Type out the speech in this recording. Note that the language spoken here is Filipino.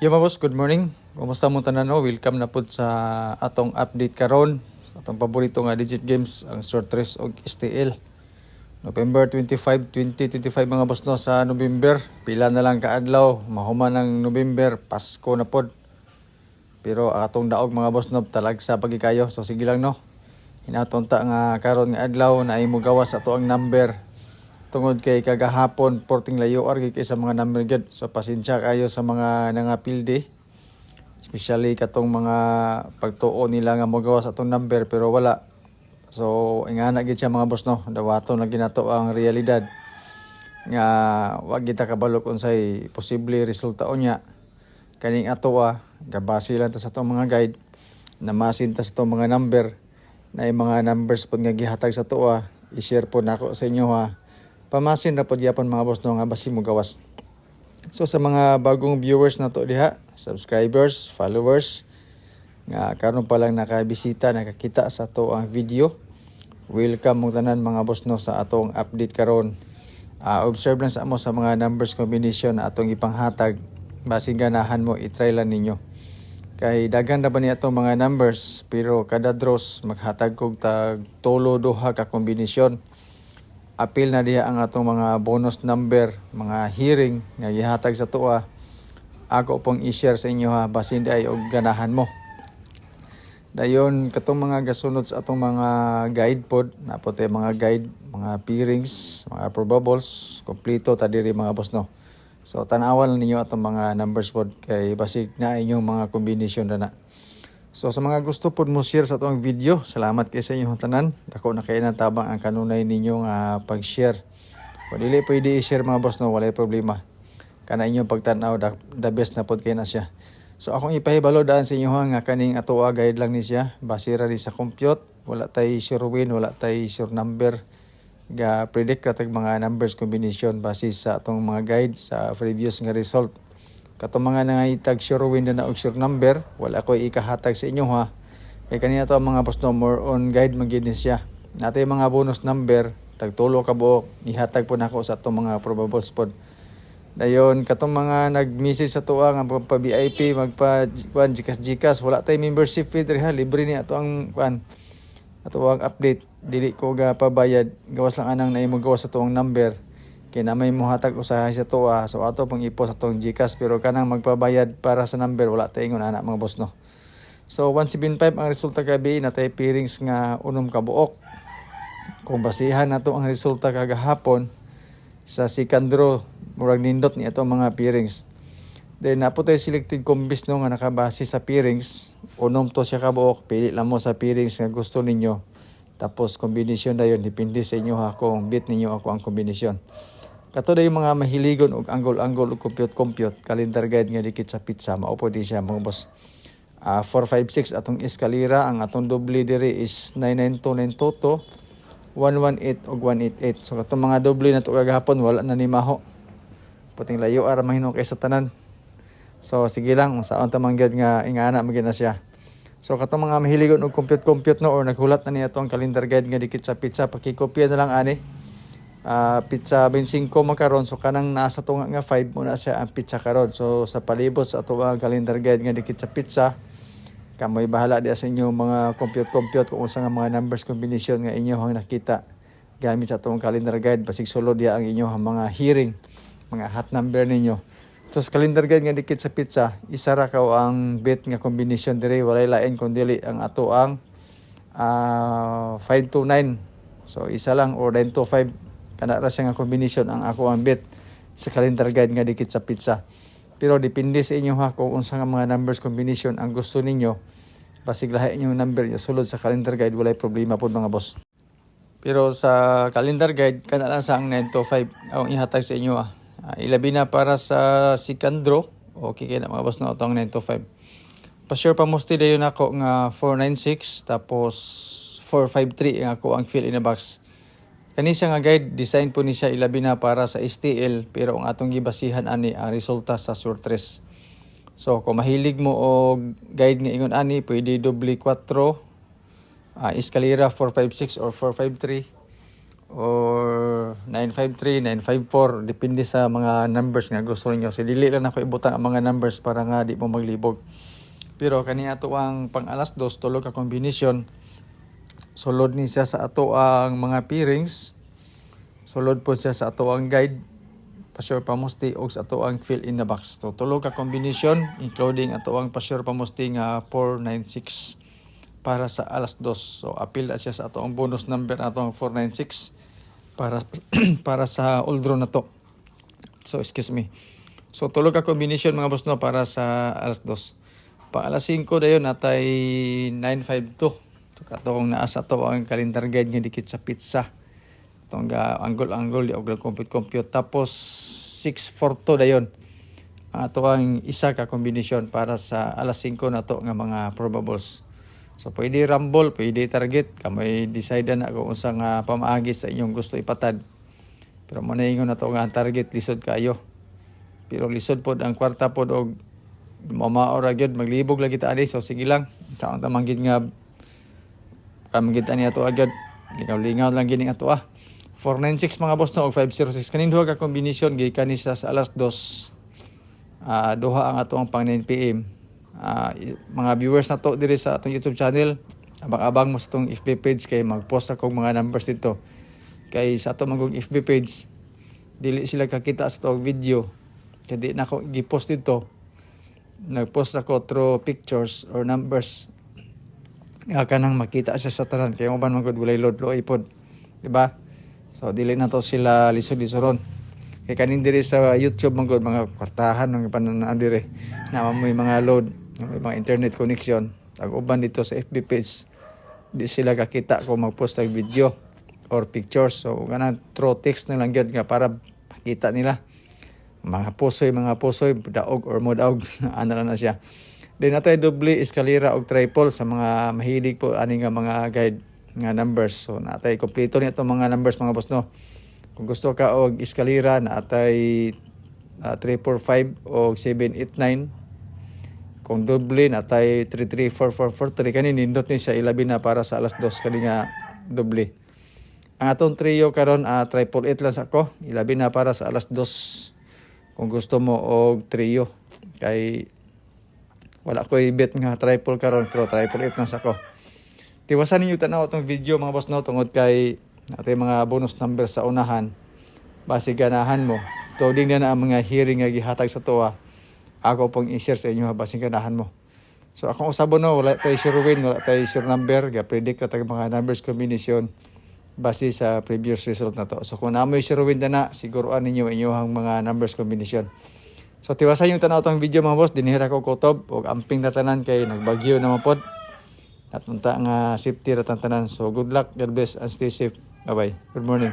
Yo mga boss, good morning. Kumusta mo tanan no? Welcome na pud sa atong update karon. Atong paborito nga digit games ang short race og STL. November 25, 2025 mga boss no sa November. Pila na lang kaadlaw, mahuman ng November, Pasko na pod. Pero atong daog mga boss no talagsa pagikayo. So sige lang no. Hinatonta nga karon nga adlaw na imo gawas ato ang number. Tungod kay kagahapon porting layo argi kay sa mga number gid. So pasensya kayo sa mga nangapildi. Especially katong mga pagtuo nila nga mogawas atong number pero wala. So ingana gid siya mga boss no. Dawaton na ginato ang realidad nga wa kita kabalo unsay posible resulta unya. Kaning ato gabase lang ta sa atong mga guide namasin ta sa atong mga number na mga numbers pud nga gihatag sa ato i-share po nako sa inyo Pamasin na po gyapon mga boss no nga basi mo gawas. So sa mga bagong viewers na to diha, subscribers, followers nga karon pa lang nakabisita, nakakita sa to ang video. Welcome mo tanan mga boss no sa atong update karon. Observe lang sa amo sa mga numbers combination na atong ipanghatag. Basig ganahan mo i-try lang ninyo. Kay daghan na ba ni atong mga numbers pero kada draws maghatag kog tag tulo duha ka kombinasyon. Apil na diha ang atong mga bonus number, mga hearing nga gihatag sa tuwa. Ako pong i-share sa inyo basin di ay og ganahan mo. Dayon katong mga gasunod sa atong mga guide pod, napote mga guide, mga pairings, mga probables, kompleto ta diri mga boss no. So tan-awan ninyo atong mga numbers pod kay basig na inyong mga combination na. So sa mga gusto po mo share sa itong video, salamat kayo sa inyong tanan. Dako na kayo natabang ang kanunay ninyong pag-share. Kung dili pwede i-share mga boss no, walay problema. Kana inyong pagtanaw, the best na po kayo na siya. So akong ipahibalo daan sa inyo nga kaning ato guide lang ni siya. Basira rin sa compute, wala tay sure win, wala tay sure number. Ga predict katag mga numbers combination base sa atong mga guide sa previous nga result. Katong mga nangahitag sure win na og sure number, wala ko ikahatag sa inyo Kay kanina to ang mga boss no more on guide magid siya. Natay mga bonus number, tag tulo ka buok, ihatag po nako sa atong mga probable spot. Dayon katong mga nag-message sa tuwa nga pa VIP, magpa Gcash, wala tay membership fee diri libre ni ato ang ato ang update. Dili ko ga pabayad, gawas lang anang naimo gawas sa tuwang number. Kaya na may muhatag usahay sa to so ato pong ipo sa tong Gcash pero kanang magpabayad para sa number wala tayo anak mga boss no. So 175 ang resulta gabi na tayo pairings nga unom ka buok. Kung basihan nato ang resulta kagahapon sa second draw murag nindot ni ato mga pairings. Then napo tayo selected combis no nga nakabase sa pairings, unom to siya ka buok, pili lang mo sa pairings nga gusto ninyo. Tapos combination dayon depende sa inyo kung bet ninyo ako ang combination. Kato na yung mga mahiligon og angle-angle og compute, calendar guide nga dikit sa pizza, maupo di siya mga boss. 456 atong eskalera, ang atong doble diri is 99292, 118 og 188. So katong mga doble na to kagahapon wala na ni maho. Puting layo ara mahino kay sa tanan. So sige lang unsaon ta manggad nga ingana magina siya. So katong mga mahiligon og compute no or naghulat na ni atong calendar guide nga dikit sa pizza, pakikopya na lang ani. Pizza 25 makaron so kanang nasa tunga nga 5 muna siya ang pizza karon. So sa palibot sa ato ang calendar guide nga dikit sa pizza, kamoy bahala di sa inyo mga compute kung unsa nga mga numbers combination nga inyo hang nakita gamit sa atong calendar guide. Basig sulod dia ang inyo mga hearing, mga hot number ninyo. So sa calendar guide nga dikit sa pizza, isa ra ka ang bet nga combination dire walay lain kun dili ang ato ang 529. So isa lang or 925 kana ra siya nga combination ang ako ang bet sa calendar guide nga dikit sa pizza. Pero depende sa inyo kung unsa nga mga numbers combination ang gusto ninyo. Basig lahi inyong number niya sulod sa calendar guide walay problema pod mga boss. Pero sa calendar guide kana lang sa ang 925 ang ihatag sa inyo ilabi na para sa second draw. Okay kay na mga boss no atong 925. Pa-share pa mo still dayon ako nga 496 tapos 453 ang ako ang fill in a box. Kani siya nga guide, design po ni siya ilabi na para sa STL pero ang atong gibasihan ani ang resulta sa short race. So kung mahilig mo og guide nga ingon ani, pwede doble 4, eskalera 456 or 453 or 953, 954, depende sa mga numbers nga gusto niyo. So dili lang ako ibutang ang mga numbers para nga di mo maglibog. Pero kaniya ato ang pang alas 2 tulog ka kombinasyon. Sulod ni siya sa ato ang mga pairings. Sulod po siya sa ato ang guide, pasure pamusti og sa ato ang fill in the box. So tulog ka kombinasyon including ato ang pasure pamusti nga 496 para sa alas 2. So appeal na siya sa ato ang bonus number ato ang 496 para para sa uldro na to. So excuse me. So tulog ka combination mga boss no para sa alas 2. Pa alas 5 dayon natay 952. To katong naa sa to ang calendar guide nga dikit sa pizza. Tong angle di og compute tapos 642 dayon. Ang ato ang isa ka combination para sa alas 5 na to nga mga probables. So pwede rumble, pwede target, kamay decide na kung unsa nga pamaagi sa inyong gusto ipatad. Pero mo na ingon na to nga target lisod kayo. Pero lisod pod ang kwarta pod og mamaora gyud maglibog lagi ta ani. So sige lang, taon ta manggid nga manggid ani ato agad. Lingaw lang gini ato 496 mga boss no og 506 kanin duha ka kombinasyon gikan ni sa alas 2. Duha ang ato ang pang 9 PM. Mga viewers na to diri sa atong YouTube channel, abang-abang mo sa atong FB page kay mag-post ako mga numbers dito. Kay sa atong magong FB page, dili sila kakita sa atong video. Kaya di na ako gi-post dito. Nag-post ako through pictures or numbers. Kanang makita siya sa tanan kay uban man gud walay load lo ipod. Diba? So dili na to sila lisod-lisoron. Kay kanin diri sa YouTube man gud mga kwartahan ng pananaw diri. Na may mga load, may mga internet connection. Ang uban dito sa FB page, di sila kakita kung mag-post ng video or pictures. So kana through text na lang gyud nga para makita nila. Mga pusoy, daog or modaog, ano na siya. Then natay doble eskalera og triple sa mga mahilig po ani nga mga guide nga numbers. So natay kompleto ni itong mga numbers mga boss no. Kung gusto ka og eskalera natay 345 o 789. Kung doble natay 334443 kani nindot ni siya ilabi na para sa alas 2 kani nga doble. Ang atong trio karon 888 lang sa ko, ilabi na para sa alas 2. Kung gusto mo og trio kay wala ko i-bet nga triple karon pero 888 lang sa ko. Tiwasan ninyo tanaw itong video mga boss no tungod kay natay mga bonus number sa unahan. Base ganahan mo. Toding na ang mga hearing nga gihatag sa tuwa. Ako pong i-share sa inyo base ganahan mo. So akong usabon no wala tay sure win, wala tay sure number, ga-predict ka tag mga numbers combination base sa previous result na to. So kung namoy sure win na siguruan ninyo inyong mga numbers combination. So tiwasan yung tanaw tong video mga boss, dinihira ko kutob og amping na tanan kay nagbagyo na mapod. At unta nga safety ra tanan. So good luck, God bless and stay safe. Bye bye. Good morning.